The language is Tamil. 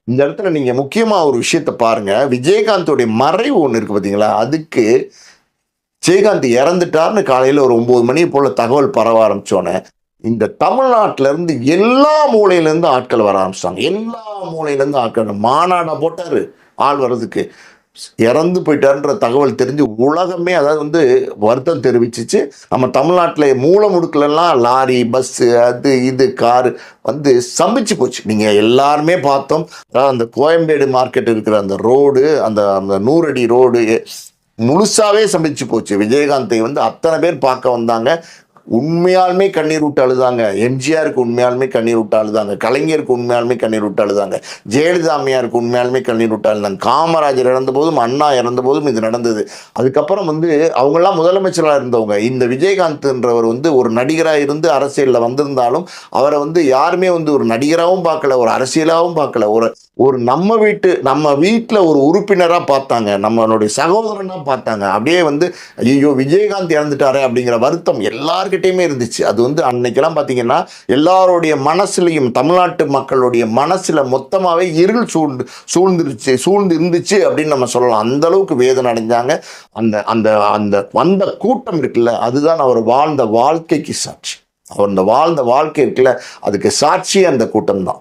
இந்த இடத்துல நீங்க முக்கியமா ஒரு விஷயத்த பாருங்க. விஜயகாந்தோடைய மறைவு ஒண்ணு இருக்கு பார்த்தீங்களா? அதுக்கு விஜயகாந்த் இறந்துட்டார்ன்னு காலையில ஒரு 9 மணி போல தகவல் பரவ ஆரம்பிச்சோனே, இந்த தமிழ்நாட்டுல இருந்து எல்லா மூலையில இருந்து ஆட்கள் வர ஆரம்பிச்சுட்டாங்க. எல்லா மூலையில இருந்து ஆட்கள் மாநாடா போட்டாரு ஆள் வர்றதுக்கு. இறந்து போயிட்டாருன்ற தகவல் தெரிஞ்சு உலகமே அதாவது வந்து வருத்தம் தெரிவிச்சுச்சு. நம்ம தமிழ்நாட்டுல மூல முடுக்குலலாம் லாரி, பஸ்ஸு அது இது காரு வந்து ஸ்தம்பிச்சு போச்சு. நீங்க எல்லாருமே பார்த்தோம். அதாவது அந்த கோயம்பேடு மார்க்கெட் இருக்கிற அந்த ரோடு, அந்த அந்த 100 அடி ரோடு முழுசாவே ஸ்தம்பிச்சு போச்சு. விஜயகாந்தை வந்து அத்தனை பேர் பார்க்க வந்தாங்க. உண்மையாலுமே கண்ணீர் விட்டு அழுதாங்க. எம்ஜிஆருக்கு உண்மையாலுமே கண்ணீர் விட்டு அழுதாங்க. கலைஞருக்கு உண்மையாலுமே கண்ணீர் விட்டு அழுதாங்க. ஜெயலலிதா அம்மையாருக்கு உண்மையாலுமே கண்ணீர் விட்டு அழுதாங்க. காமராஜர் இறந்தபோதும், அண்ணா இறந்தபோதும் இது நடந்தது. அதுக்கப்புறம் வந்து அவங்கெல்லாம் முதலமைச்சராக இருந்தவங்க. இந்த விஜயகாந்த்ன்றவர் வந்து ஒரு நடிகராக இருந்து அரசியலில் வந்திருந்தாலும், அவரை வந்து யாருமே வந்து ஒரு நடிகராகவும் பார்க்கல, ஒரு அரசியலாகவும் பார்க்கல. ஒரு ஒரு நம்ம வீட்டில் ஒரு உறுப்பினராக பார்த்தாங்க. நம்மளுடைய சகோதரனா பார்த்தாங்க. அப்படியே வந்து ஐயோ விஜயகாந்த் இறந்துட்டாரே அப்படிங்கிற வருத்தம் எல்லார்கிட்டையுமே இருந்துச்சு. அது வந்து அன்னைக்கெல்லாம் பார்த்தீங்கன்னா எல்லாருடைய மனசுலையும் தமிழ்நாட்டு மக்களுடைய மனசுல மொத்தமாகவே இருள் சூழ்ந்து இருந்துச்சு அப்படின்னு நம்ம சொல்லலாம். அந்த அளவுக்கு வேதனை அடைஞ்சாங்க. அந்த அந்த அந்த வந்த கூட்டம் இருக்குல்ல, அதுதான் அவர் வாழ்ந்த வாழ்க்கைக்கு சாட்சி. அவர் இந்த வாழ்ந்த வாழ்க்கை இருக்குல்ல, அதுக்கு சாட்சி அந்த கூட்டம் தான்.